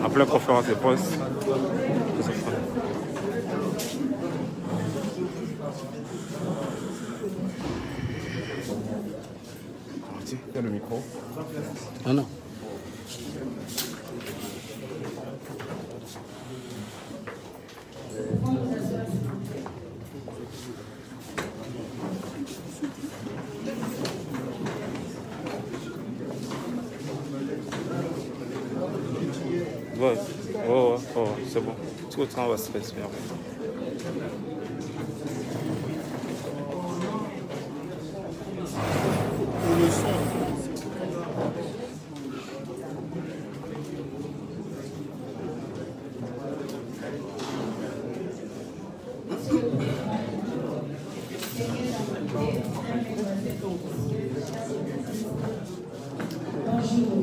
Après la conférence de presse. Tiens le micro. Ah non. Ouais, oh, c'est bon. Tout le temps va se faire. Le son. Bonjour.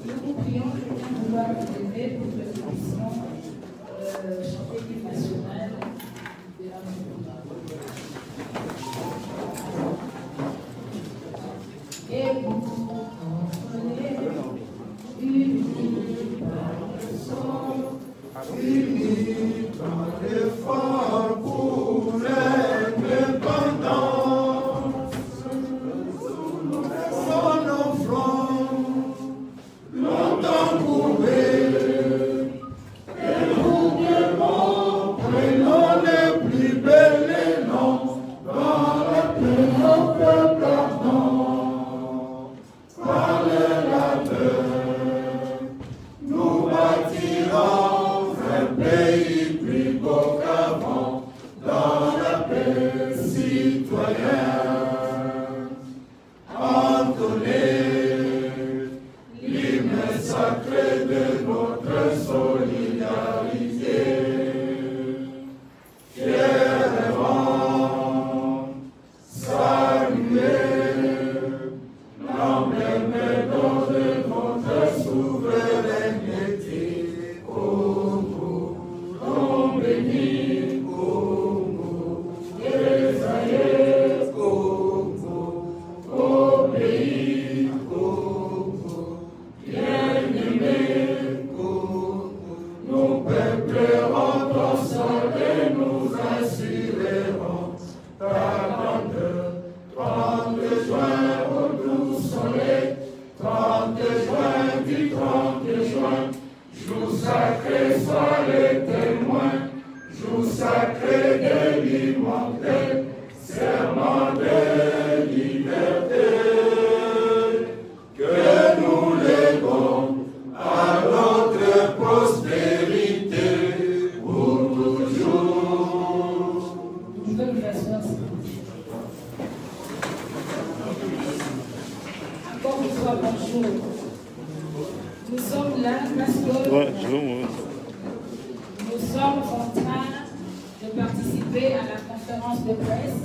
Nous vous prions de bien vouloir vous lever pour que nous puissions chanter l'hymne national de la République. Et vous comprenez, unis par le sang, unis par l'effort pour l'indépendance. Nous sommes là parce que nous sommes en train de participer à la conférence de presse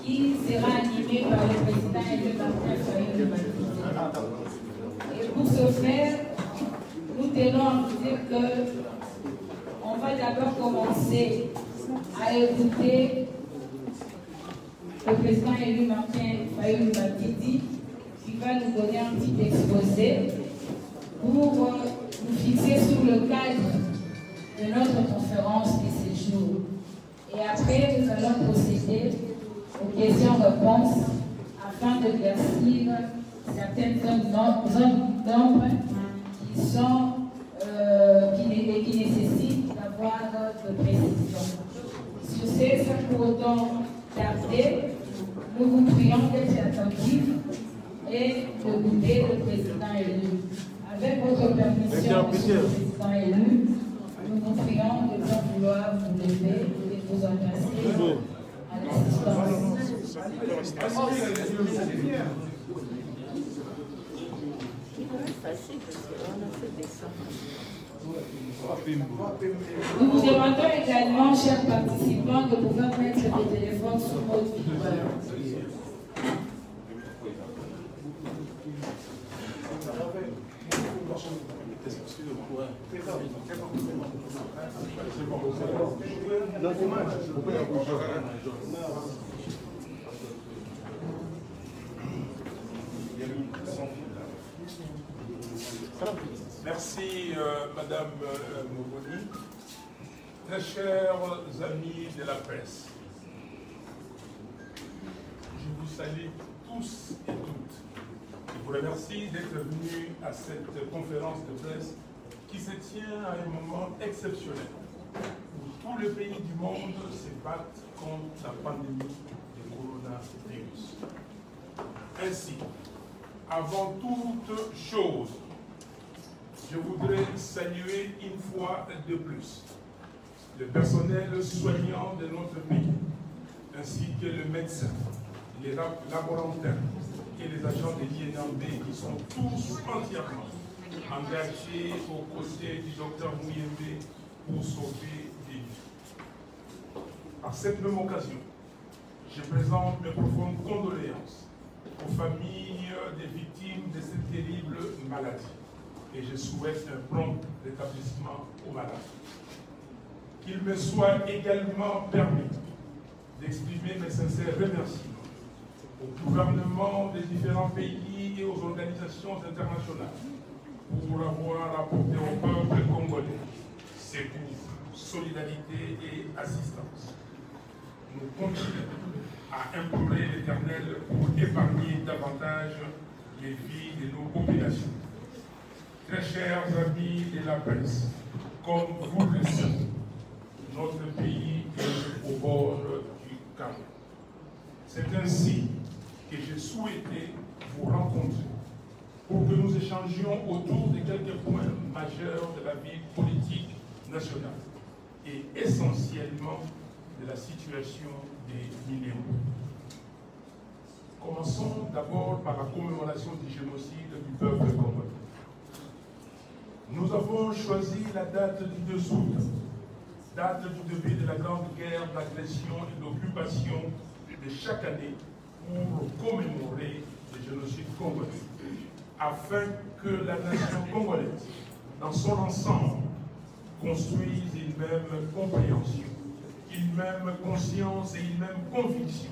qui sera animée par le président élu Martin Fayulu. Et pour ce faire, nous tenons à vous dire que on va d'abord commencer à écouter le président élu Martin Fayulu qui va nous donner un petit exposé pour nous fixer sur le cadre de notre conférence de ce jour. Et après, nous allons procéder aux questions-réponses afin d'éclaircir certaines zones d'ombre qui nécessitent d'avoir de précision. Sur ces, sans pour autant tarder, nous vous prions d'être attentifs et d'écouter le président élu. Avec votre permission, monsieur le président élu, nous vous prions de bien vouloir vous lever et de vous engager à l'assistance. Nous vous demandons également, chers participants, de pouvoir mettre le téléphone sur mode vibreur. Merci, Madame Moboni. Très chers amis de la presse, je vous salue tous et toutes. Je vous remercie d'être venus à cette conférence de presse qui se tient à un moment exceptionnel où tous les pays du monde se battent contre la pandémie du coronavirus. Ainsi, avant toute chose, je voudrais saluer une fois de plus le personnel soignant de notre pays, ainsi que les médecins, les laboratoires et les agents de l'INAMB qui sont tous entièrement engagés aux côtés du docteur Mouyembe pour sauver des vies. Par cette même occasion, je présente mes profondes condoléances aux familles des victimes de cette terrible maladie et je souhaite un prompt rétablissement aux malades. Qu'il me soit également permis d'exprimer mes sincères remerciements au gouvernement des différents pays et aux organisations internationales pour avoir apporté au peuple congolais secours, solidarité et assistance. Nous continuons à implorer l'Éternel pour épargner davantage les vies de nos populations. Très chers amis de la presse, comme vous le savez, notre pays est au bord du chaos. C'est ainsi que j'ai souhaité vous rencontrer pour que nous échangions autour de quelques points majeurs de la vie politique nationale et essentiellement de la situation des minéraux. Commençons d'abord par la commémoration du génocide du peuple congolais. Nous avons choisi la date du 2 août, date du début de la grande guerre d'agression et d'occupation de chaque année pour commémorer le génocide congolais, afin que la nation congolaise, dans son ensemble, construise une même compréhension, une même conscience et une même conviction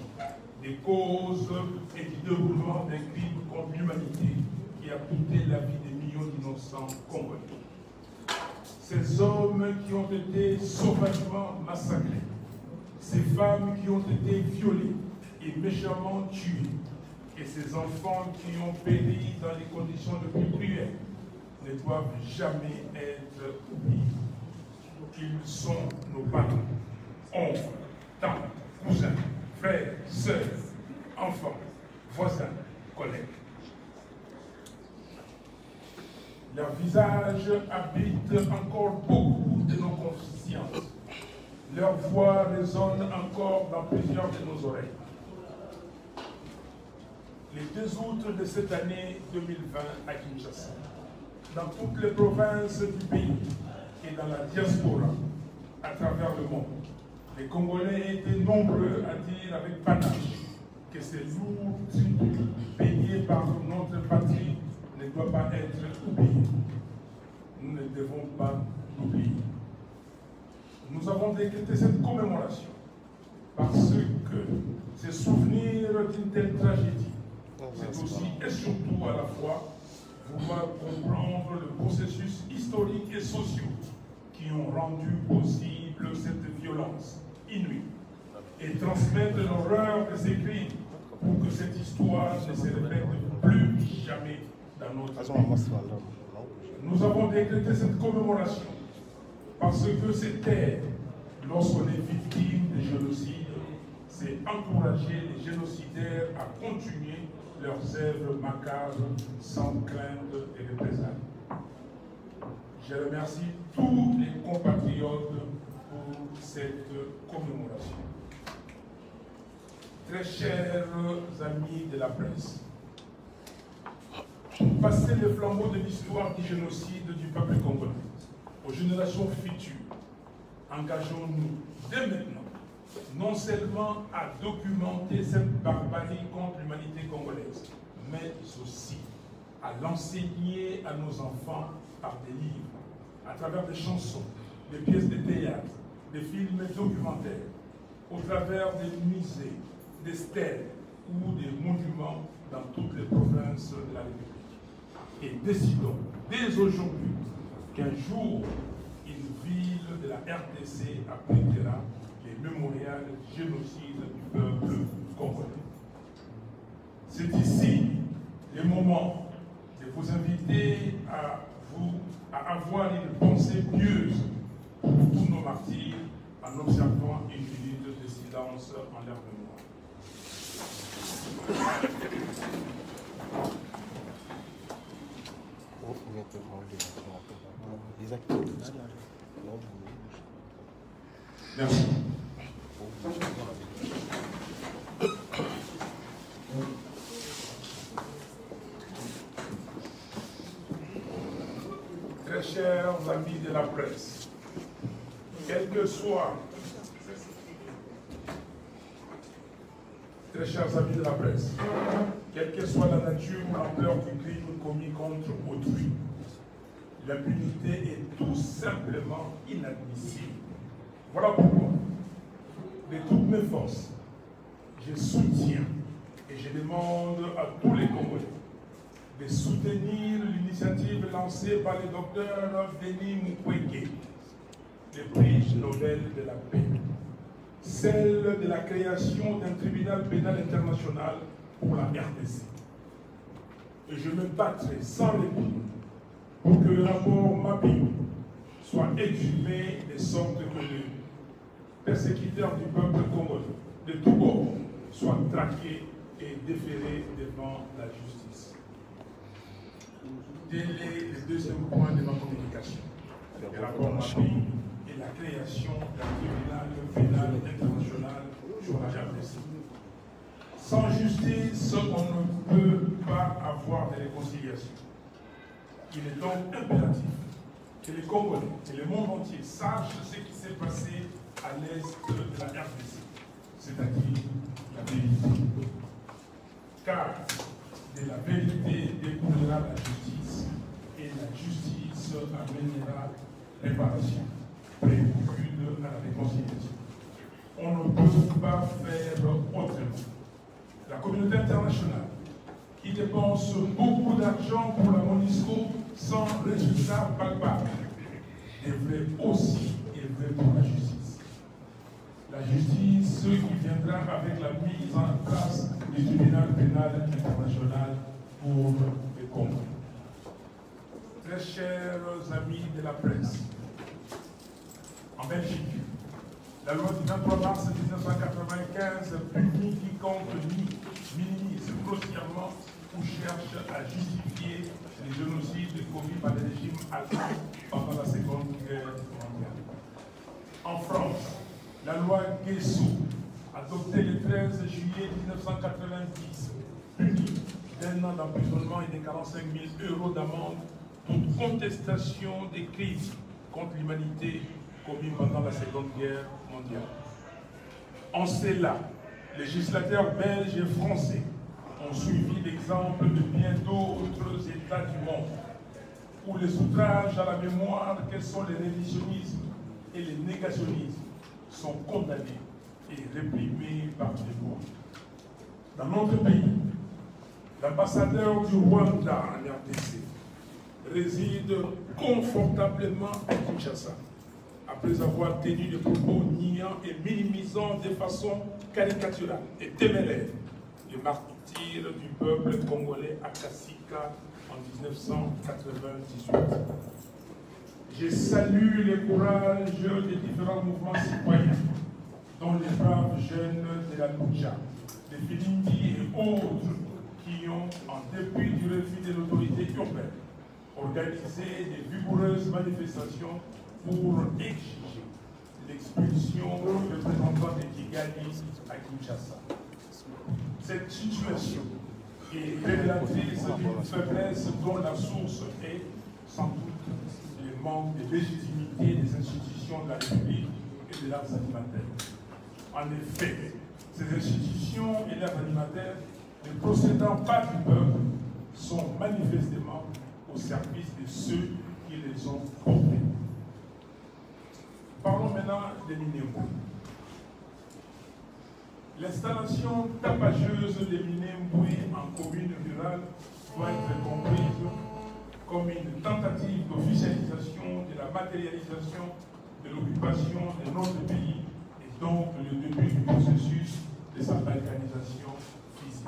des causes et du déroulement d'un crime contre l'humanité qui a coûté la vie des millions d'innocents congolais. Ces hommes qui ont été sauvagement massacrés, ces femmes qui ont été violées et méchamment tuées, et ces enfants qui ont péri dans les conditions les plus cruelles ne doivent jamais être oubliés. Ils sont nos parents, oncles, tantes, cousins, frères, sœurs, enfants, voisins, collègues. Leur visage habite encore beaucoup de nos consciences. Leur voix résonne encore dans plusieurs de nos oreilles. Les 2 août de cette année 2020 à Kinshasa, dans toutes les provinces du pays et dans la diaspora à travers le monde, les Congolais étaient nombreux à dire avec panache que ces lourds tributs payés par notre patrie ne doit pas être oublié. Nous ne devons pas l'oublier. Nous avons décrété cette commémoration parce que se souvenir d'une telle tragédie, c'est aussi et surtout à la fois vouloir comprendre le processus historique et social qui ont rendu possible cette violence inouïe et transmettre l'horreur de ces crimes pour que cette histoire ne se répète plus jamais dans notre pays. Nous avons décrété cette commémoration parce que c'est taire lorsqu'on est victime de génocide, c'est encourager les génocidaires à continuer leurs œuvres macabres sans crainte et représailles. Je remercie tous les compatriotes pour cette commémoration. Très chers amis de la presse, pour passer le flambeau de l'histoire du génocide du peuple congolais aux générations futures, engageons-nous dès maintenant non seulement à documenter cette barbarie contre l'humanité congolaise, mais aussi à l'enseigner à nos enfants par des livres, à travers des chansons, des pièces de théâtre, des films documentaires, au travers des musées, des stèles ou des monuments dans toutes les provinces de la République. et décidons dès aujourd'hui qu'un jour, une ville de la RDC abritera les mémorials du génocide du peuple congolais. C'est ici le moment de vous inviter à avoir une pensée pieuse pour tous nos martyrs en observant une minute de silence en leur mémoire. Merci. Très chers amis de la presse, quel que soit, très chers amis de la presse, quelle que soit la nature ou l'ampleur du crime commis contre autrui, l'impunité est tout simplement inadmissible. Voilà pourquoi, de toutes mes forces, je soutiens et je demande à tous les Congolais de soutenir l'initiative lancée par le docteur Denis Mukwege, le prix Nobel de la paix, celle de la création d'un tribunal pénal international pour la RDC. Et je me battrai sans répit pour que le rapport Mabio soit exhumé de sorte que les persécuteurs du peuple congolais de tous bords soient traqués et déférés devant la justice. Tel est le deuxième point de ma communication. Le rapport Mabio et la création d'un tribunal pénal international sur la RDC. Sans justice, on ne peut pas avoir de réconciliation. Il est donc impératif que les Congolais et le monde entier sachent ce qui s'est passé à l'est de la RDC, c'est-à-dire la vérité. Car de la vérité découlera la justice, et la justice amènera réparation, prélude à la réconciliation. On ne peut pas faire autrement. La communauté internationale, qui dépense beaucoup d'argent pour la MONUSCO sans résultat palpable, devrait aussi œuvrer pour la justice. La justice qui viendra avec la mise en place du tribunal pénal international pour le Congo. Très chers amis de la presse, en Belgique, la loi du 23 mars 1995 punit quiconque minimise grossièrement ou cherche à justifier les génocides commis par le régime allemand pendant la Seconde Guerre mondiale. En France, la loi Guessot, adoptée le 13 juillet 1990, punit d'1 an d'emprisonnement et de 45 000 € d'amende toute contestation des crimes contre l'humanité commis pendant la Seconde Guerre mondiale. En cela, les législateurs belges et français ont suivi l'exemple de bien d'autres États du monde, où les outrages à la mémoire, quels sont les révisionnismes et les négationnismes, sont condamnés et réprimés par les lois. Dans notre pays, l'ambassadeur du Rwanda en RDC réside confortablement à Kinshasa, après avoir tenu des propos niant et minimisant de façon caricaturale et téméraire les martyrs du peuple congolais à Kasika en 1998. Je salue le courage des différents mouvements citoyens, dont les braves jeunes de la Lucha, les Filindi et autres qui ont, en dépit du refus de l'autorité urbaine, organisé des vigoureuses manifestations pour exiger l'expulsion du représentant de Kigali à Kinshasa. Cette situation est révélatrice d'une faiblesse dont la source est, sans doute, le manque de légitimité des institutions de la République et de leurs animateurs. En effet, ces institutions et leurs animateurs, ne procédant pas du peuple, sont manifestement au service de ceux qui les ont portés. Parlons maintenant des Minembwe. L'installation tapageuse des Minembwe en commune rurale doit être comprise comme une tentative d'officialisation de la matérialisation de l'occupation de notre pays et donc le début du processus de sa balkanisation physique.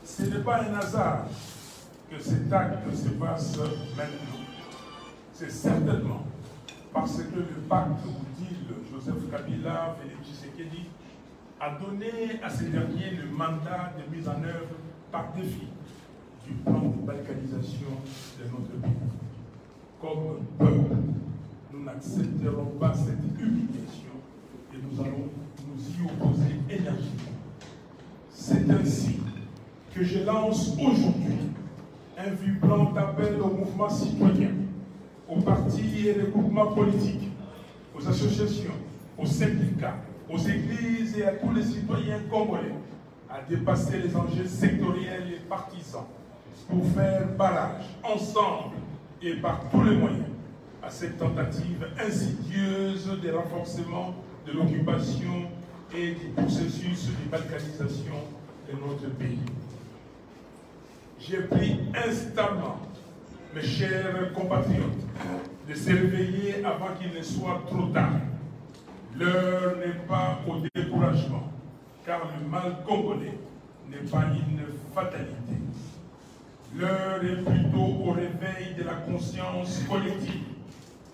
Ce n'est pas un hasard que cet acte se passe maintenant. C'est certainement parce que le pacte d'Ile Joseph Kabila, Félix Tshisekedi, a donné à ces derniers le mandat de mise en œuvre par défi du plan de balkanisation de notre pays. Comme peuple, nous n'accepterons pas cette humiliation et nous allons nous y opposer énergiquement. C'est ainsi que je lance aujourd'hui un vibrant appel au mouvement citoyen, aux partis et regroupements politiques, aux associations, aux syndicats, aux églises et à tous les citoyens congolais à dépasser les enjeux sectoriels et partisans pour faire barrage ensemble et par tous les moyens à cette tentative insidieuse de renforcement de l'occupation et du processus de balkanisation de notre pays. J'ai pris instamment, mes chers compatriotes, de se réveiller avant qu'il ne soit trop tard. L'heure n'est pas au découragement, car le mal congolais n'est pas une fatalité. L'heure est plutôt au réveil de la conscience collective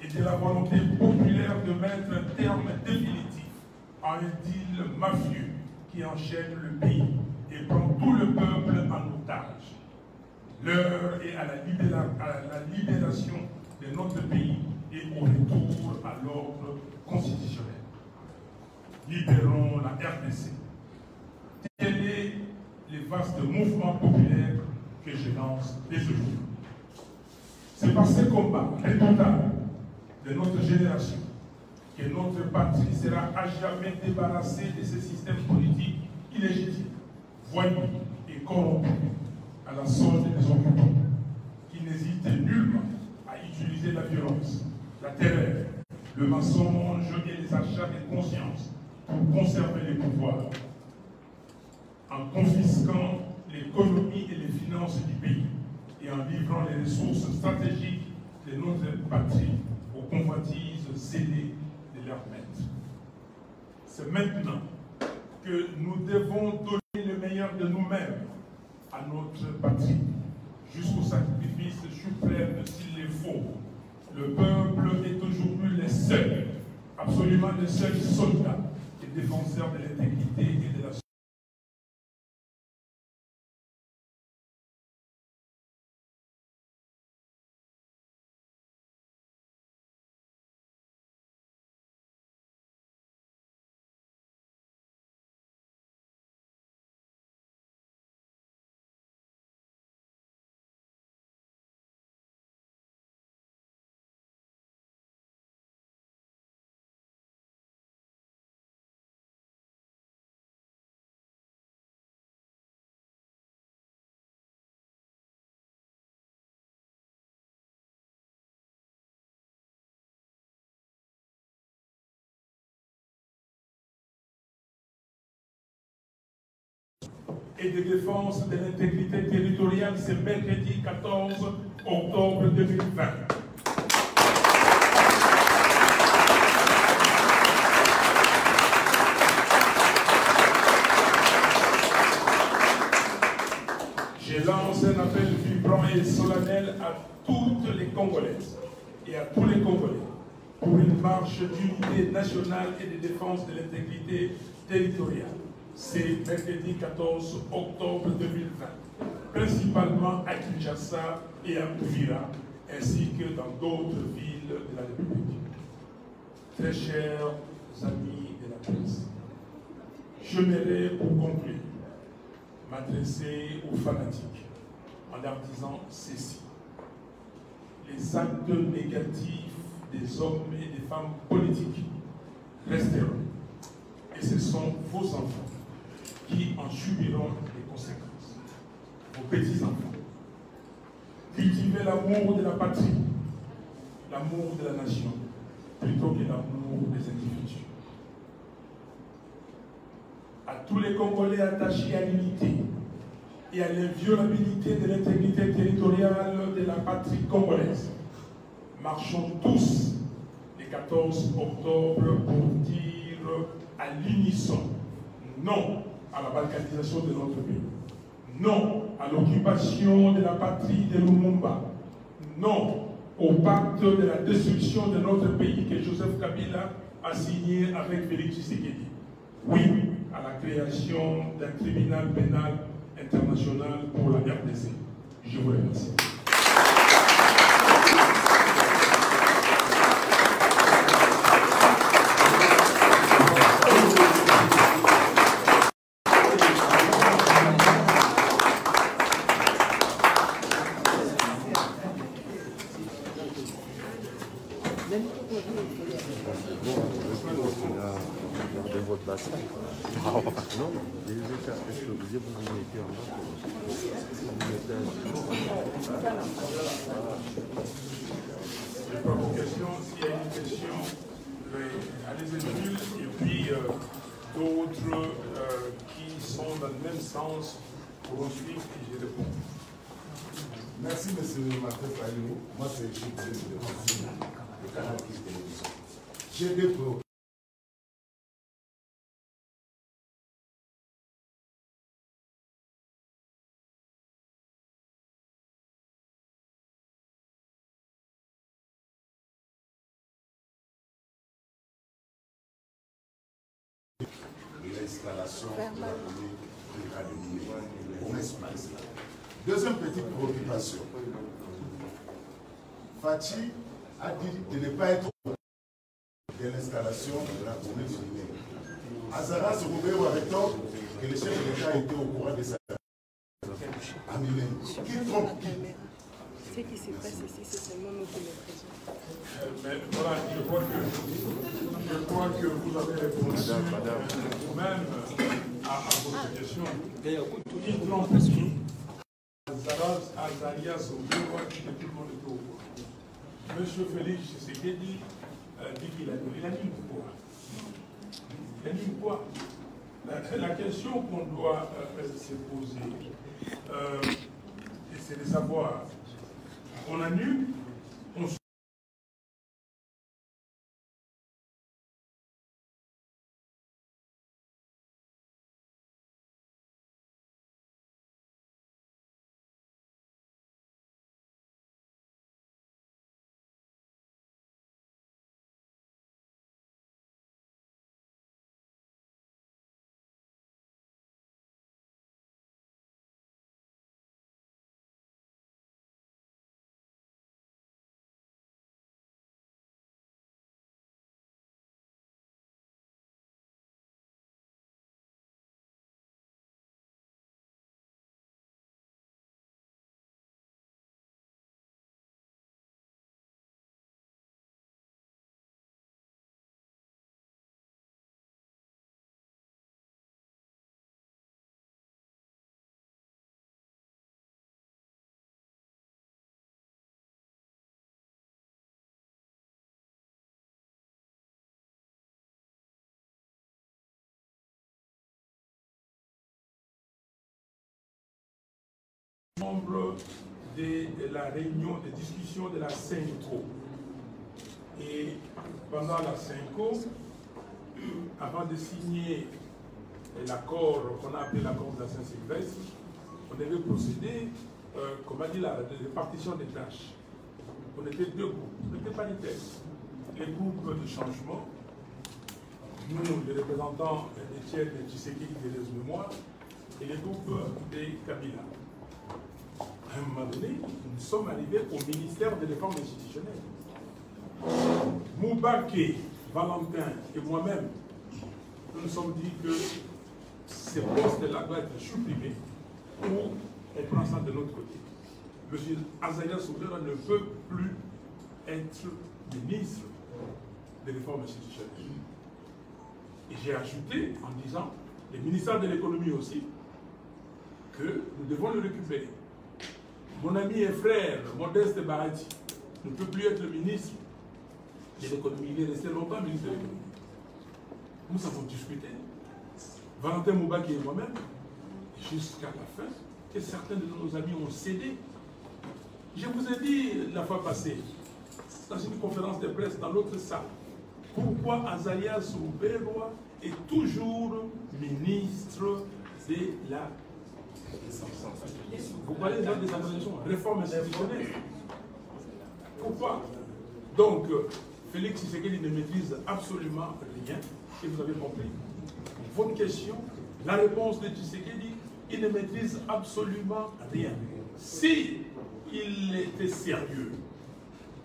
et de la volonté populaire de mettre un terme définitif à un deal mafieux qui enchaîne le pays et prend tout le peuple en otage. L'heure est à la libération de notre pays et au retour à l'ordre constitutionnel. Libérons la RDC. Tel est le vaste mouvement populaire que je lance dès aujourd'hui. C'est par ces combats redoutables de notre génération que notre patrie sera à jamais débarrassée de ces systèmes politiques illégitimes, voyous et corrompus à la solde des occupants, qui n'hésitent nullement à utiliser la violence, la terreur, le mensonge et les achats de conscience pour conserver les pouvoirs, en confisquant l'économie et les finances du pays et en livrant les ressources stratégiques de notre patrie aux convoitises zélées de leurs maîtres. C'est maintenant que nous devons donner le meilleur de nous-mêmes à notre patrie, jusqu'au sacrifice suprême s'il le faut. Le peuple est aujourd'hui les seuls, absolument les seuls soldats et défenseurs de l'intégrité et de la et de défense de l'intégrité territoriale, c'est mercredi 14 octobre 2020. Je lance un appel vibrant et solennel à toutes les Congolaises et à tous les Congolais pour une marche d'unité nationale et de défense de l'intégrité territoriale. C'est mercredi 14 octobre 2020, principalement à Kinshasa et à Uvira, ainsi que dans d'autres villes de la République. Très chers amis de la presse, j'aimerais pour conclure m'adresser aux fanatiques en leur disant ceci. Les actes négatifs des hommes et des femmes politiques resteront, et ce sont vos enfants qui en subiront les conséquences. Vos petits-enfants. Cultivez l'amour de la patrie, l'amour de la nation, plutôt que l'amour des individus. à tous les Congolais attachés à l'unité et à l'inviolabilité de l'intégrité territoriale de la patrie congolaise. Marchons tous le 14 octobre pour dire à l'unisson non à la balkanisation de notre pays, non à l'occupation de la patrie de Lumumba, non au pacte de la destruction de notre pays que Joseph Kabila a signé avec Félix Tshisekedi. Oui à la création d'un tribunal pénal international pour la RDC. Je vous remercie. Non, les états, est-ce que vous mettez en bas? Je prends vos questions. S'il y a une question, allez-y et puis d'autres qui sont dans le même sens pourront suivre et je réponds. Merci, monsieur Martin Fayou. Moi, c'est Gilles de Canal Télévision. J'ai des préoccupations. L'installation de la commune de au espace. Deuxième petite préoccupation. Fachi a dit de ne pas être de l'installation de la commune de Guinée. Azara se rouvrait au recteur que le chef de l'État était au courant de sa Amine. Qui trompe qui? Ce qui se passe ici, c'est seulement nous qui le faisons. Mais voilà, je crois que vous avez répondu vous-même à votre question. Qui trompe qui? Azaria Sobewa, qui tout le monde était au courant. Monsieur Félix Tshisekedi dit qu'il a mis quoi? Il a mis quoi? La question qu'on doit se poser, c'est de savoir, on annule, on membre de la réunion de discussion de la CENCO. Et pendant la CENCO, avant de signer l'accord qu'on a appelé l'accord de la Saint-Sylvestre, on devait procéder, comme a dit la répartition des tâches. On était deux groupes, on était paritaires. Les groupes de changement, nous, les représentants d'Étienne Tshisekedi de l'Ex-Mémoire, et les groupes des Kabila. À un moment donné, nous sommes arrivés au ministère de réforme institutionnelle. Moubaké, Valentin et moi-même, nous nous sommes dit que ces postes-là doivent être supprimés ou on prend ça de l'autre côté. M. Azaria Soubera ne peut plus être ministre des réformes institutionnelles. Et j'ai ajouté en disant, le ministère de l'économie aussi, que nous devons le récupérer. Mon ami et frère, Modeste Barati, ne peut plus être le ministre de l'économie. Il est resté longtemps ministre de l'économie. Nous avons discuté. Valentin Moubaki et moi-même, jusqu'à la fin, et certains de nos amis ont cédé. Je vous ai dit la fois passée, dans une conférence de presse dans l'autre salle, pourquoi Azalia Souberois est toujours ministre de la... Vous parlez des organisations, réforme institutionnelle. Pourquoi? Donc, Félix Tshisekedi ne maîtrise absolument rien, et vous avez compris. Votre question, la réponse de Tshisekedi, il ne maîtrise absolument rien. Si il était sérieux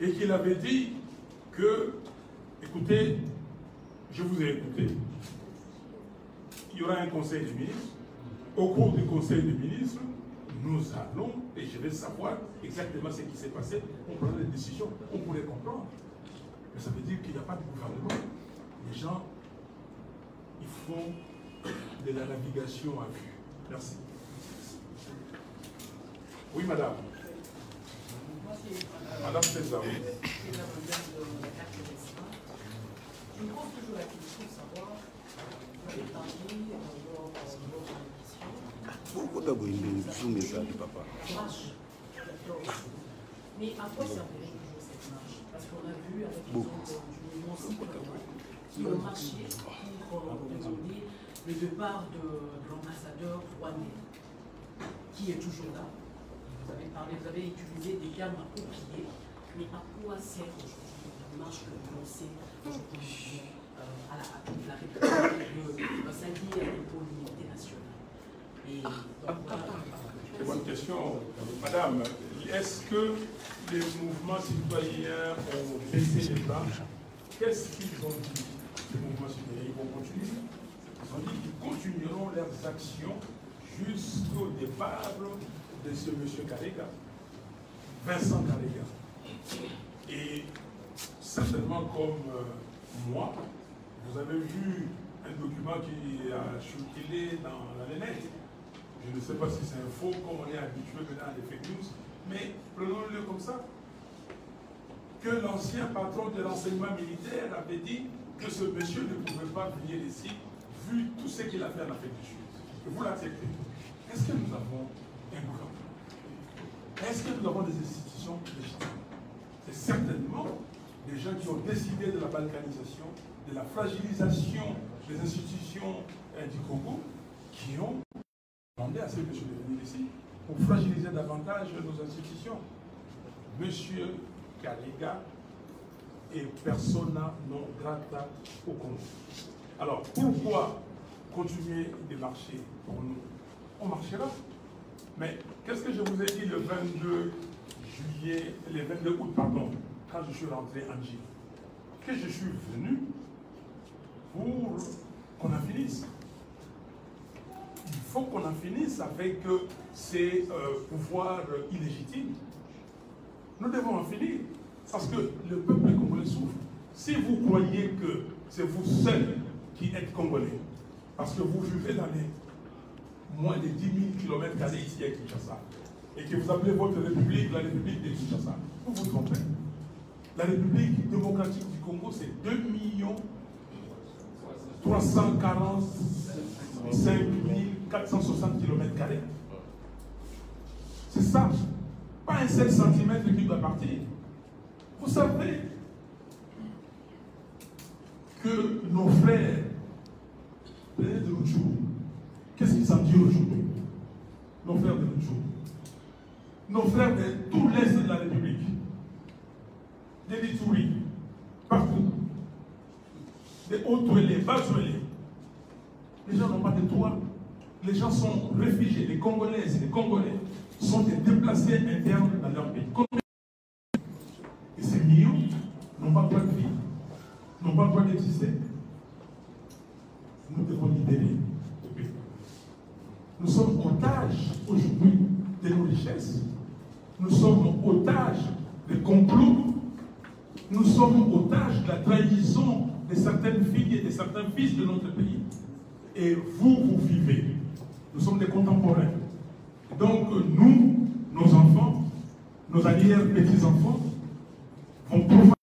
et qu'il avait dit que, écoutez, je vous ai écouté, il y aura un conseil des ministres, au cours du conseil des ministres, nous allons, et je vais savoir exactement ce qui s'est passé, on prendra des décisions, on pourrait comprendre. Mais ça veut dire qu'il n'y a pas de gouvernement. Les gens, ils font de la navigation à vue. Merci. Oui, madame. Madame César. Je me pose toujours la question de savoir, vous avez parlé lors de Pourquoi tu as une message du papa? marche. Mais à quoi servirait toujours cette marche? Parce qu'on a vu avec l'exemple du mouvement citoyen qui ont marché pour demander le départ de l'ambassadeur rwandais, qui est toujours là. Vous avez parlé, vous avez utilisé des termes appropriés, mais à quoi sert aujourd'hui la marche que vous lancez aujourd'hui à la République de s'allier pour l'unité nationale? Et donc, C'est une bonne question. Madame, est-ce que les mouvements citoyens ont baissé les bras? Qu'est-ce qu'ils ont dit, les mouvements citoyens? Ils vont continuer. Ils ont dit qu'ils continueront leurs actions jusqu'au départ de ce monsieur Karega, Vincent Karega. Et certainement comme moi, vous avez vu un document qui a circulé dans la net. Je ne sais pas si c'est un faux, comme on est habitué maintenant à des fake news, mais prenons-le comme ça. Que l'ancien patron de l'enseignement militaire avait dit que ce monsieur ne pouvait pas venir ici, vu tout ce qu'il a fait en Afrique du Sud. Et vous l'acceptez. Est-ce que nous avons un gouvernement? Est-ce que nous avons des institutions légitimes? C'est certainement des gens qui ont décidé de la balkanisation, de la fragilisation des institutions du Congo, qui ont demandé à ce monsieur de venir ici pour fragiliser davantage nos institutions. Monsieur Karega est persona non grata au Congo. Alors, pourquoi continuer de marcher pour nous? On marchera. Mais qu'est-ce que je vous ai dit le 22 juillet, le 22 août, pardon, quand je suis rentré en Gilles? Que je suis venu pour qu'on en finisse. Il faut qu'on en finisse avec ces pouvoirs illégitimes. Nous devons en finir. Parce que le peuple congolais souffre. Si vous croyez que c'est vous seuls qui êtes congolais, parce que vous vivez dans les moins de 10 000 km ici à Kinshasa, et que vous appelez votre république la République de Kinshasa, vous vous trompez. La République démocratique du Congo, c'est 2 345 460 km². C'est ça. Pas un seul centimètre qui doit partir. Vous savez que nos frères de Rutshuru, qu'est-ce qu'ils en disent aujourd'hui? Nos frères de Rutshuru, nos frères de tout l'Est de la République, de l'Ituri, partout, des Haut-Touélé, Bas-Touélé, les gens n'ont pas de toit, les gens sont réfugiés, les Congolaises et les Congolais sont des déplacés internes dans leur pays. Et ces millions n'ont pas le droit de vivre, n'ont pas le droit d'exister. Nous devons libérer le pays. Nous sommes otages aujourd'hui de nos richesses. Nous sommes otages des complots. Nous sommes otages de la trahison de certaines filles et de certains fils de notre pays. Et vous, vous vivez. Nous sommes des contemporains. Donc nous, nos enfants, nos arrière-petits-enfants vont pouvoir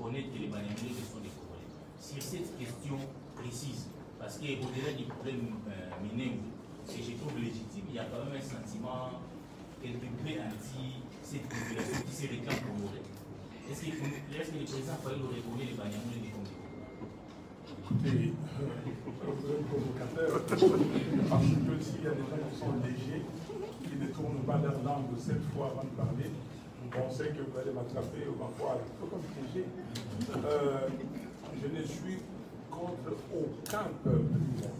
reconnaître que les Banyamulés sont des Congolais. Sur cette question précise, parce qu'au-delà du problème Minéo, que je trouve légitime, il y a quand même un sentiment quelque peu anti cette population qui se réclame congolais. Est-ce que le président Faye le reconnaît les Banyamulés des Congolais? Écoutez, vous êtes provocateur, parce que s'il y a des gens qui sont légers, qui ne tournent pas leur langue 7 fois avant de parler, on sait que vous allez m'attraper ou m'envoyer. Il faut comme léger. Je ne suis contre aucun peuple humain.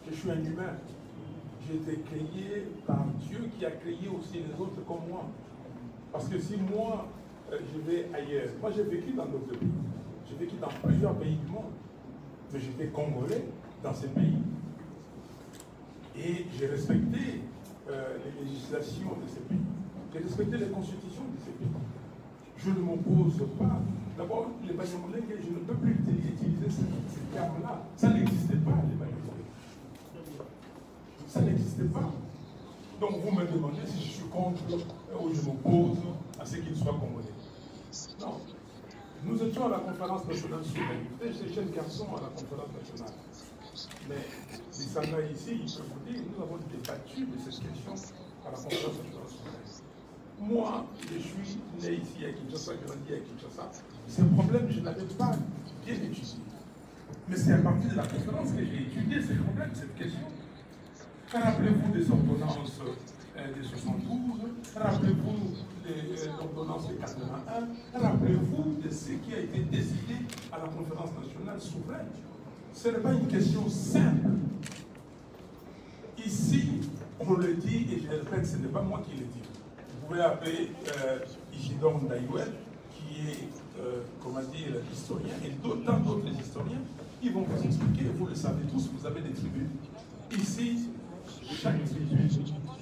Je suis un humain. J'ai été créé par Dieu qui a créé aussi les autres comme moi. Parce que si moi, je vais ailleurs, moi j'ai vécu dans d'autres pays. J'ai vécu dans plusieurs pays du monde. Mais j'étais congolais dans ces pays. Et j'ai respecté les législations de ces pays. J'ai respecté les constitutions de ces pays. Je ne m'oppose pas. D'abord, les Banyamulés, je ne peux plus utiliser ces termes-là. Ça n'existait pas, les Banyamulés. Ça n'existait pas. Donc vous me demandez si je suis contre ou je m'oppose à ce qu'ils soient congolais. Non. Nous étions à la conférence nationale sur l'humanité, ces jeunes garçons à la conférence nationale. Mais les Sanga ici, ils peuvent vous dire, nous avons débattu de cette question à la conférence nationale sur l'humanité. Moi, je suis né ici à Kinshasa, grandi à Kinshasa. Ces problèmes, je n'avais pas bien étudié. Mais c'est à partir de la conférence que j'ai étudié ces problèmes, cette question. Rappelez-vous des ordonnances de 72, rappelez-vous des ordonnances de 81, rappelez-vous de ce qui a été décidé à la conférence nationale souveraine. Ce n'est pas une question simple. Ici, on le dit, et je le répète, ce n'est pas moi qui le dis. Vous pouvez appeler Isidore Ndaïwel, qui est, comment dire, historien, et tant d'autres historiens, ils vont vous expliquer, vous le savez tous, vous avez des tribunes. Ici, chaque tribu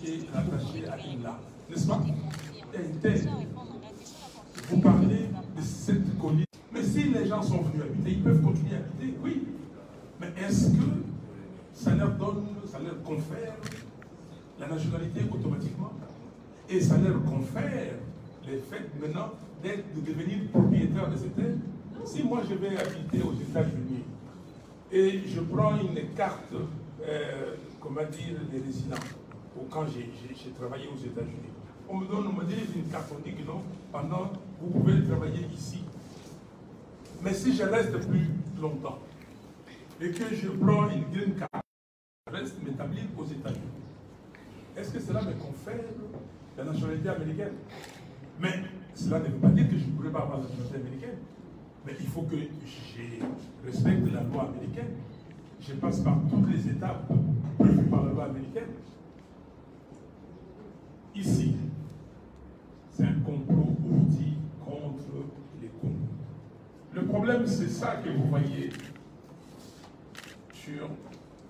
est rattachée à une larme, n'est-ce pas? Vous parlez de cette colline. Mais si les gens sont venus habiter, ils peuvent continuer à habiter, oui. Mais est-ce que ça leur donne, ça leur confère la nationalité automatiquement? Et ça leur confère le fait maintenant de devenir propriétaire de ces terres? Si moi je vais habiter aux États-Unis et je prends une carte, comment dire, des résidents, ou quand j'ai travaillé aux États-Unis, on me dit une carte, on dit que non, pendant, vous pouvez travailler ici. Mais si je reste plus longtemps, et que je prends une green card, je reste m'établir aux États-Unis, est-ce que cela me confère la nationalité américaine? Mais cela ne veut pas dire que je ne pourrais pas avoir la nationalité américaine. Mais il faut que je respecte la loi américaine. Je passe par toutes les étapes prévues par la loi américaine. Ici, c'est un complot ourdi contre les Congos. Le problème, c'est ça que vous voyez sur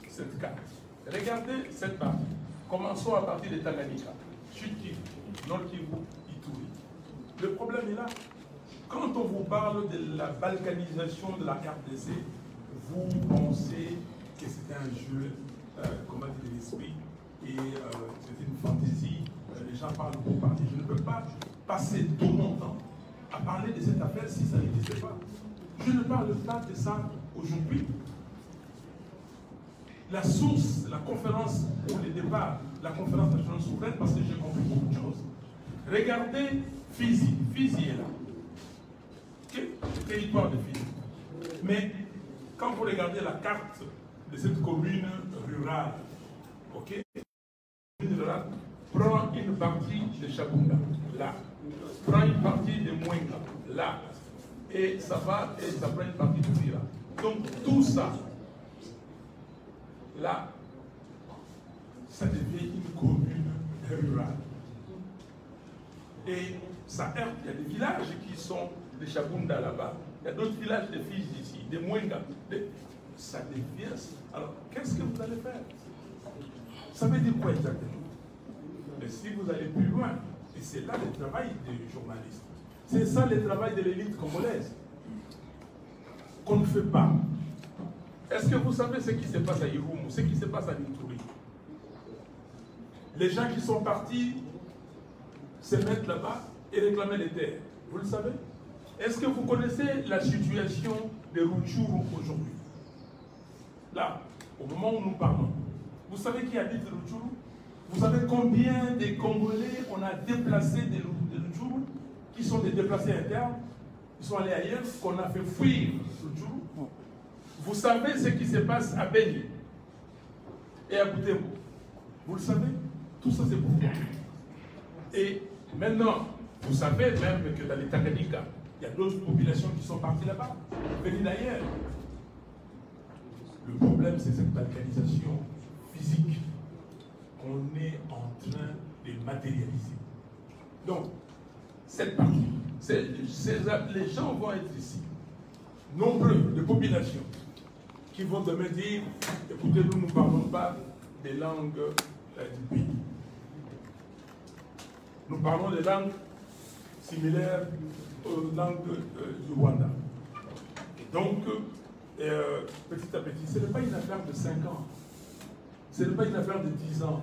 cette carte. Regardez cette partie. Commençons à partir de Tanganyika, Sud Kivu, Nord Kivu, Ituri. Le problème est là. Quand on vous parle de la balkanisation de la RDC, vous pensez que c'est un jeu, comment dire, de l'esprit, et c'est une fantaisie. Les gens parlent pour parler. Je ne peux pas passer tout mon temps à parler de cette affaire si ça n'existait pas. Je ne parle pas de ça aujourd'hui. La source, la conférence pour le départ, la conférence nationale souveraine, parce que j'ai compris beaucoup de choses. Regardez Fizi. Fizi est là. Le territoire de Fizi. Mais quand vous regardez la carte de cette commune rurale, ok, la commune rurale prend une partie de Chabunda, là, prend une partie de Mwenga, là, et ça va, et ça prend une partie de Vira. Donc tout ça, là, ça devient une commune rurale. Et ça heurte, il y a des villages qui sont de Chabunda là-bas, il y a d'autres villages de Fizi ici, de Mwenga. Ça devient. Alors, qu'est-ce que vous allez faire? Ça veut dire quoi exactement? Mais si vous allez plus loin, et c'est là le travail des journalistes, c'est ça le travail de l'élite congolaise, qu'on ne fait pas. Est-ce que vous savez ce qui se passe à Irumu, ce qui se passe à Ituri? Les gens qui sont partis se mettent là-bas et réclamer les terres. Vous le savez? Est-ce que vous connaissez la situation de Rutshuru aujourd'hui? Là, au moment où nous parlons, vous savez qui habite Rutshuru? Vous savez combien de Congolais on a déplacés de Rutshuru, qui sont des déplacés internes, ils sont allés ailleurs, qu'on a fait fuir Rutshuru? Vous savez ce qui se passe à Beni et à Butembo? Vous le savez? Tout ça c'est pourquoi. Et maintenant, vous savez même que dans les Tanganyika, il y a d'autres populations qui sont parties là-bas, venues d'ailleurs. Le problème, c'est cette balkanisation physique qu'on est en train de matérialiser. Donc, cette partie, les gens vont être ici, nombreux de populations, qui vont demain dire, écoutez, nous ne parlons pas des langues du pays. Nous parlons des langues similaires aux langues du Rwanda. Et donc, petit à petit, ce n'est pas une affaire de 5 ans, ce n'est pas une affaire de 10 ans,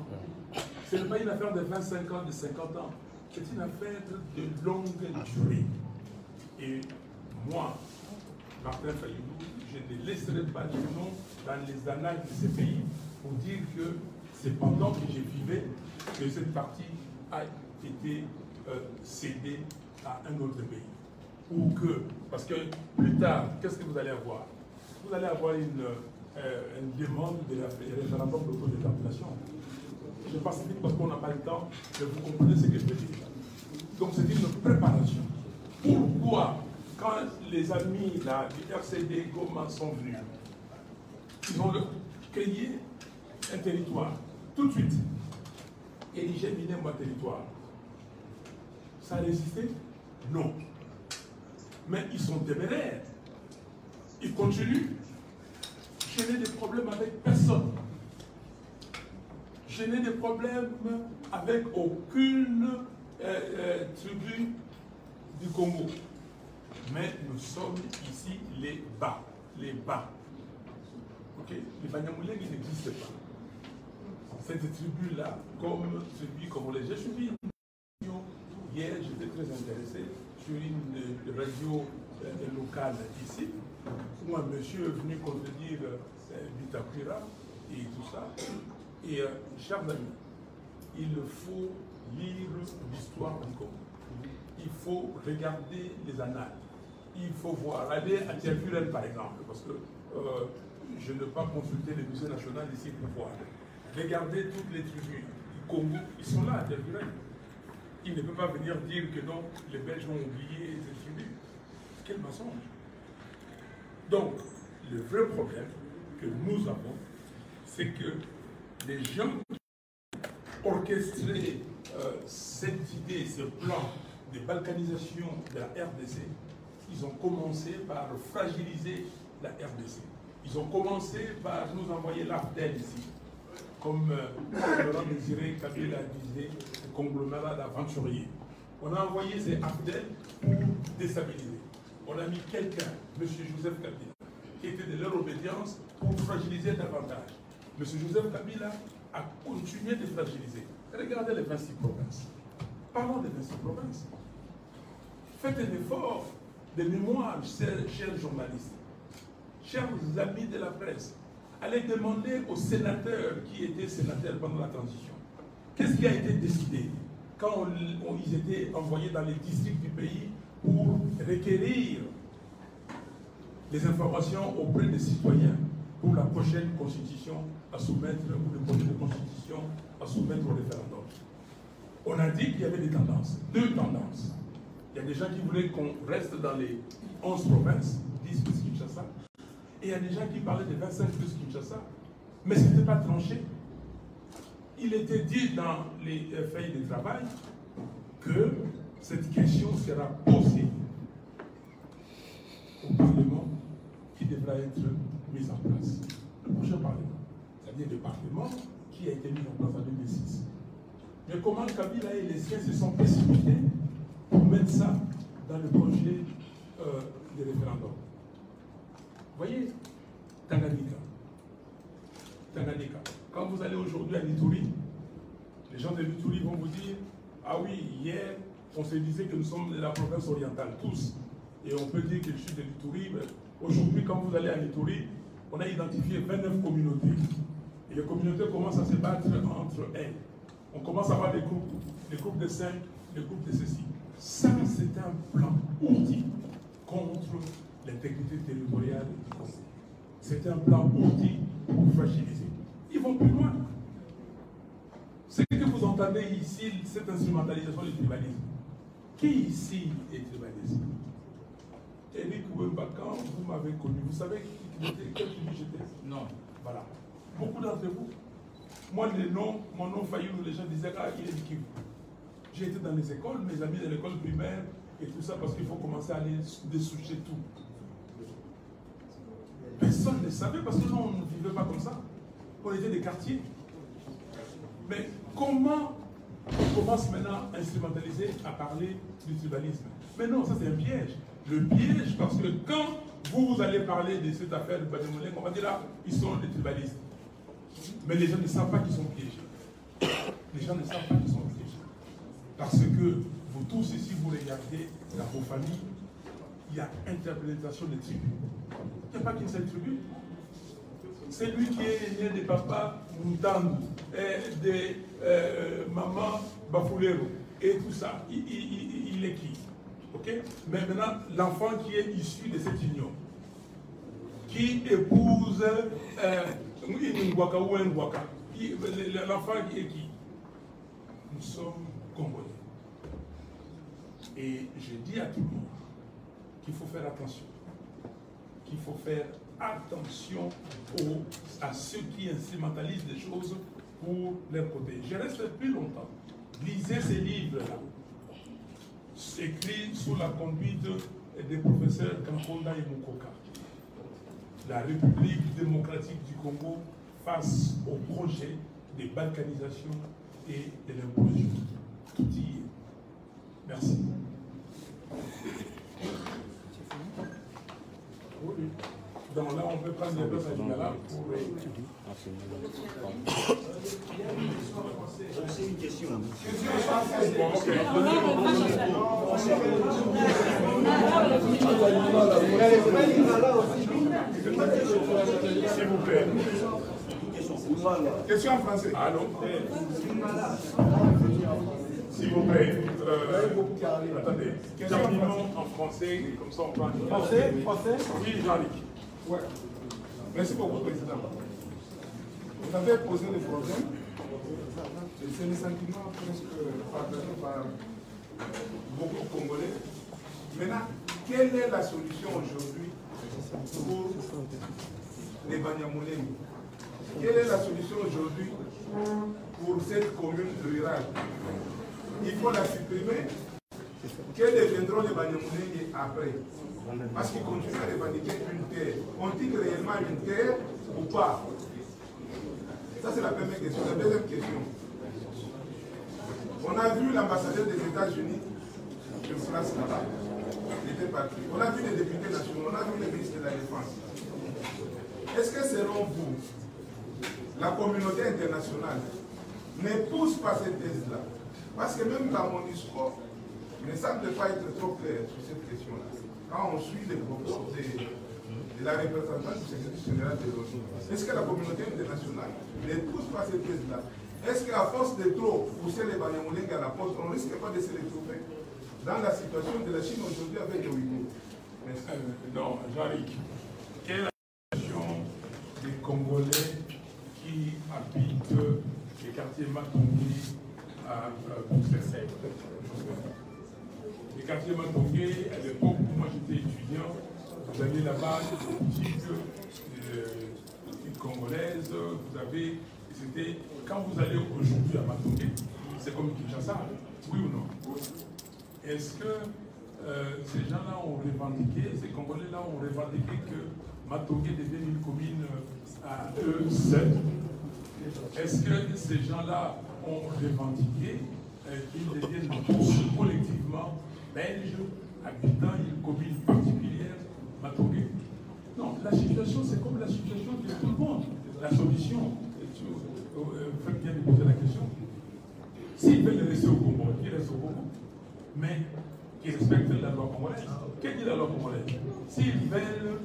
ce n'est pas une affaire de 25 ans, de 50 ans, c'est une affaire de longue durée. Et moi, Martin Fayulu, je ne laisserai pas de nom dans les annales de ces pays pour dire que c'est pendant que je vivais que cette partie a été cédée à un autre pays. Ou que, parce que plus tard, qu'est-ce que vous allez avoir? Vous allez avoir une demande de référendum d'autodétermination. Je passe vite parce qu'on n'a pas le temps, mais vous comprenez ce que je veux dire. Donc c'est une préparation. Pourquoi, quand les amis là, du RCD Goma sont venus, ils ont créé un territoire, tout de suite, érigé Minembwe territoire. Ça a résisté? Non. Mais ils sont téméraires. Ils continuent. Je n'ai des problèmes avec personne. Je n'ai des problèmes avec aucune tribu du Congo. Mais nous sommes ici les bas. Les bas. Okay? Les Banyamulenge n'existent pas. Cette tribu-là, comme tribu congolaise, j'ai suivi une émission hier, j'étais très intéressé sur une radio locale ici, où un monsieur est venu contredire Bitakura et tout ça. Et chers amis, il faut lire l'histoire du Congo. Il faut regarder les annales. Il faut voir. Aller à Tiakuren par exemple, parce que je ne peux pas consulter le musée national ici pour voir. Regardez toutes les tribus du Congo, ils sont là à Tiakuren. Il ne peut pas venir dire que non, les Belges ont oublié ces tribus. Quel mensonge! Donc, le vrai problème que nous avons, c'est que les gens qui ont orchestré cette idée, ce plan de balkanisation de la RDC, ils ont commencé par fragiliser la RDC. Ils ont commencé par nous envoyer l'AFDEL ici. Comme Laurent Désiré Kabila disait, ce conglomérat d'aventuriers. On a envoyé ces AFDEL pour déstabiliser. On a mis quelqu'un, M. Joseph Kabila, qui était de leur obédience pour fragiliser davantage. M. Joseph Kabila a continué de fragiliser. Regardez les 26 provinces. Parlons des 26 provinces. Faites un effort de mémoire, chers journalistes, chers amis de la presse. Allez demander aux sénateurs qui étaient sénateurs pendant la transition. Qu'est-ce qui a été décidé quand ils étaient envoyés dans les districts du pays pour requérir les informations auprès des citoyens pour la prochaine constitution à soumettre, ou les prochaines constitutions à soumettre au référendum? On a dit qu'il y avait des tendances, deux tendances. Il y a des gens qui voulaient qu'on reste dans les 11 provinces, 10 plus Kinshasa, et il y a des gens qui parlaient de 25 plus Kinshasa, mais ce n'était pas tranché. Il était dit dans les feuilles de travail que cette question sera posée au Parlement qui devra être mis en place. Le prochain Parlement, c'est-à-dire le Parlement qui a été mis en place en 2006. Mais comment Kabila et les siens se sont précipités pour mettre ça dans le projet de référendum? Vous voyez, Tanganyika. Quand vous allez aujourd'hui à Ituri, les gens de l'Ituri vont vous dire, ah oui, hier, on se disait que nous sommes de la province orientale, tous. et on peut dire que je suis de l'Ituri. Aujourd'hui, quand vous allez à l'Ituri, on a identifié 29 communautés. Et les communautés commencent à se battre entre elles. On commence à avoir des groupes de 5, des groupes de ceci. Ça, c'est un plan ourdi contre l'intégrité territoriale du Congo. C'est un plan ourdi pour fragiliser. Ils vont plus loin. Ce que vous entendez ici, cette instrumentalisation du tribalisme, qui ici est tribaliste? Eric Wemba, quand vous m'avez connu, vous savez quel tribu j'étais? Non. Voilà. Beaucoup d'entre vous. Moi, mon nom Fayoulou, les gens disaient, ah, il est du Kivu. J'ai été dans les écoles, mes amis de l'école primaire et tout ça, parce qu'il faut commencer à aller dessoucher tout. Personne ne savait, parce que nous, on ne vivait pas comme ça. On était des quartiers. Mais comment on commence maintenant à instrumentaliser, à parler du tribalisme? Mais non, ça c'est un piège. Le piège, parce que quand vous allez parler de cette affaire de Banyamulenge, on va dire là, ils sont des tribalistes. Mais les gens ne savent pas qu'ils sont piégés. Les gens ne savent pas qu'ils sont piégés. Parce que vous tous ici, vous regardez dans vos familles, il y a interprétation des tribus. Il n'y a pas qu'une seule tribu. C'est lui qui est né de papa Moutandu, de maman Bafulero, et tout ça. Il est qui? Okay? Mais maintenant, l'enfant qui est issu de cette union, qui épouse une Ngwaka ou un Ngwaka, l'enfant qui est qui? Nous sommes Congolais. Et je dis à tout le monde qu'il faut faire attention. Qu'il faut faire attention à ceux qui instrumentalisent des choses pour leur côté. Je reste plus longtemps. Lisez ces livres-là, écrits sous la conduite des professeurs Kankonda et Mukoka. La République démocratique du Congo face au projet de balkanisation et de l'implosion. Tout y est. Merci. Donc là, on peut prendre les places à Lingala pour... C'est une question. S'il vous plaît. Question en français. Allô? S'il vous plaît. Attendez. Terminons en français, comme ça on prend... Français? Oui, Jean-Luc. Ouais. Merci beaucoup, Président. Vous avez posé le problème. C'est le sentiment presque partagé par beaucoup de Congolais. Maintenant, quelle est la solution aujourd'hui pour les Banyamulenge? Quelle est la solution aujourd'hui pour cette commune rurale? Il faut la supprimer. Quels deviendront les Banyamulenge après? Parce qu'ils continuent à revendiquer une terre. Ont-ils réellement une terre ou pas? Ça, c'est la première question. La deuxième question. On a vu l'ambassadeur des États-Unis sur place là-bas. Il était parti. On a vu les députés nationaux, on a vu les ministres de la Défense. Est-ce que selon vous, la communauté internationale ne pousse pas cette thèse-là? Parce que même dans mon discours, il ne semble pas être trop clair sur cette question-là. Quand on suit les propos de la représentante du secrétaire général de l'ONU, est-ce que la communauté internationale ne pousse pas cette thèse-là? Est-ce qu'à force de trop pousser les Banyamulenge à la porte, on ne risque pas de se retrouver dans la situation de la Chine aujourd'hui avec les Ouïghours? Non, Jean-Luc, quelle est la situation des Congolais qui habitent les quartiers Matongé à Bruxelles? Les quartiers Matongé, à l'époque où moi j'étais étudiant, vous avez là-bas des boutiques congolaises, vous avez... C'était, quand vous allez aujourd'hui à Matongé, c'est comme Kinshasa, oui ou non? Est-ce que ces gens-là ont revendiqué, ces Congolais-là ont revendiqué que Matongé devienne une commune à eux seuls? Est-ce que ces gens-là ont revendiqué qu'ils deviennent collectivement belges, habitant une commune particulière, Matongé? Non, la situation, c'est comme la situation de tout le monde. La solution, vous faites bien de poser la question. S'ils veulent rester au Congo, ils restent au Congo. Mais qui respectent la loi congolaise. Qu'est-ce que dit la loi congolaise? S'ils veulent,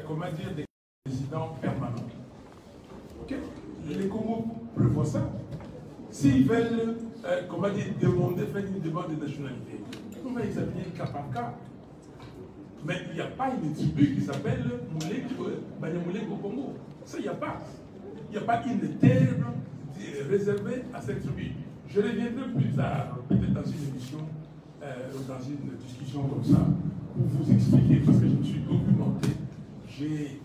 comment dire, des résidents permanents, okay? Les Congos prévoient ça. S'ils veulent, comment dire, demander, faire une demande de nationalité, on va examiner cas par cas. Mais il n'y a pas une tribu qui s'appelle Banyamulek au Congo. Ça, il n'y a pas. Il n'y a pas une terre réservée à cette tribu. Je reviendrai plus tard, peut-être dans une émission, dans une discussion comme ça, pour vous expliquer, parce que je me suis documenté, j'ai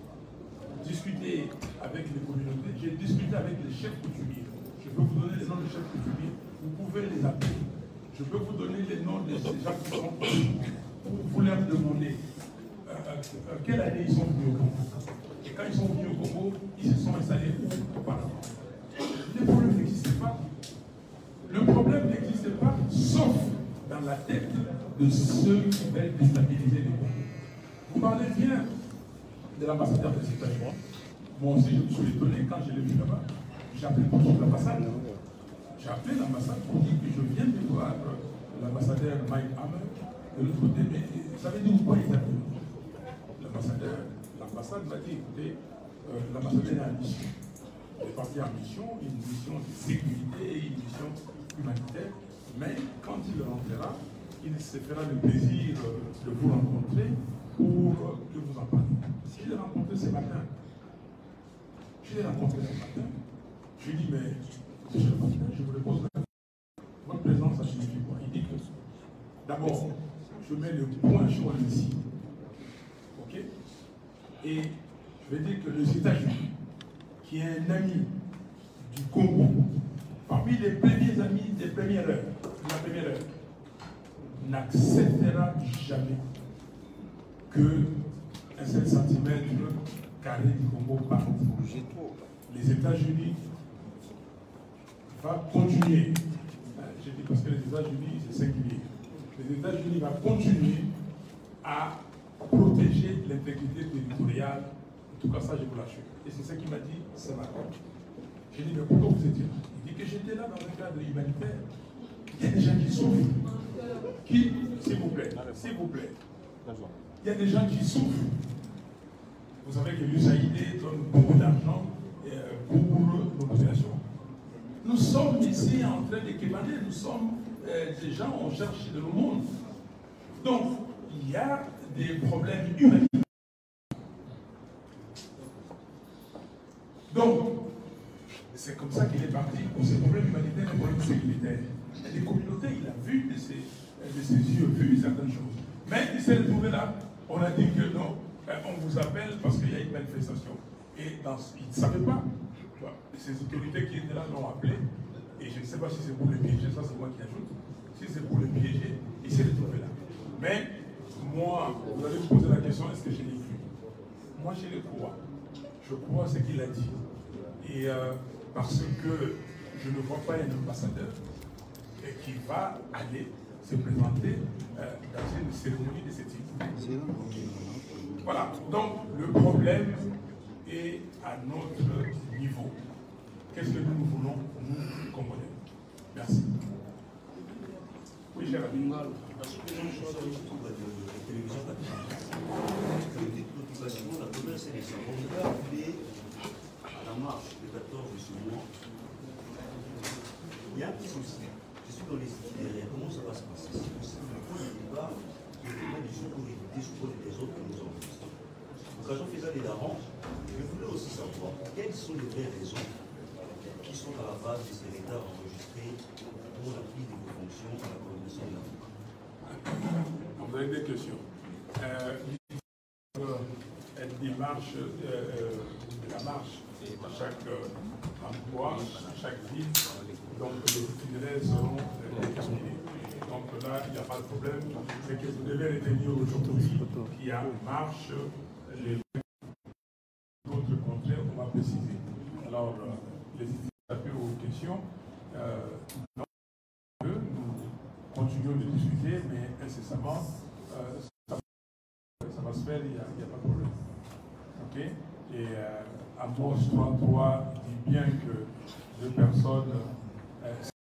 discuté avec les communautés, j'ai discuté avec les chefs coutumiers. Je peux vous donner les noms des chefs coutumiers, vous pouvez les appeler. Je peux vous donner les noms de ces gens qui sont pour vous leur demander quelle année ils sont venus au Congo. Et quand ils sont venus au Congo, ils se sont installés où auparavant. Les problèmes n'existaient pas. Le problème n'existait pas, sauf dans la tête de ceux qui veulent déstabiliser les Congos. Vous parlez bien de l'ambassadeur des États-Unis. Moi aussi, je me suis étonné quand je l'ai vu là-bas. J'ai appelé pour l'ambassade. J'ai appelé l'ambassade pour dire que je viens de voir l'ambassadeur Mike Hammer de l'autre côté, mais ça veut dire pourquoi il est appelé. L'ambassade m'a dit, écoutez, l'ambassadeur est en mission. Il est parti en mission, une mission de sécurité, une mission humanitaire, mais quand il rentrera, il se fera le plaisir de vous rencontrer pour que vous en parliez. Je l'ai rencontré ce matin. Je lui ai dit, mais monsieur le président, je vous le pose la question. Votre présence, ça signifie quoi? Il dit que d'abord, je mets le point chaud ici. OK? Et je vais dire que les États-Unis, qui est un ami du Congo, parmi les premiers amis des premières heures, de la première heure, n'acceptera jamais qu'un seul centimètre carré du Congo parte. Les États-Unis vont continuer, je dis parce que les États-Unis, c'est singulier, les États-Unis vont continuer à protéger l'intégrité territoriale. En tout cas, ça, je vous l'assure. Et c'est ce qu'il m'a dit ce matin. J'ai dit, mais pourquoi vous étiez là? Il dit que j'étais là dans un cadre humanitaire. Il y a des gens qui souffrent. Qui, s'il vous plaît, il y a des gens qui souffrent. Vous savez que l'USAID donne beaucoup d'argent pour nos populations. Nous sommes ici en train de quémander, nous sommes des gens, on cherche de le monde. Donc, il y a des problèmes humanitaires. Donc, c'est comme ça qu'il est parti pour ces problèmes humanitaires et problèmes sécuritaires. Les communautés, il a vu de ses yeux, vu certaines choses. Mais il s'est retrouvé là, on a dit que non, on vous appelle parce qu'il y a une manifestation. Et il ne savait pas. Ces autorités qui étaient là l'ont appelé. Et je ne sais pas si c'est pour le piéger, ça c'est moi qui ajoute. Si c'est pour le piéger, il s'est retrouvé là. Mais moi, vous allez me poser la question, est-ce que je l'ai cru? Moi je le crois. Je crois ce qu'il a dit. Et parce que je ne vois pas un ambassadeur qui va aller se présenter dans une cérémonie de ce type. Voilà, donc le problème est à notre niveau. Qu'est-ce que nous voulons, nous, Congolais? Merci. Oui, cher ami. Parce que les gens sont de la télévision, la première, c'est les savants. On va appeler à la marche du 14 de ce mois. Il y a un petit souci. Je suis dans les itinéraires. Comment ça va se passer? C'est possible. Le point de débat, le débat du secours des secours des autres que nous avons. L'occasion faisant les darons, je voulais aussi savoir quelles sont les vraies raisons qui sont à la base de ces retards enregistrés pour la prise de vos fonctions à la coordination de l'Afrique. Vous avez des questions. Une démarche, la marche à chaque endroit, à chaque ville, donc les itinéraires seront déterminés. Donc là, il n'y a pas de problème. C'est que vous devez retenir aujourd'hui qu'il y a une marche, les autres contraires, on va préciser. Alors, les itinéraires aux questions, nous continuons de discuter, mais incessamment, ça va se faire, il n'y a pas de problème. Ok? Et Amos 3.3 dit bien que deux personnes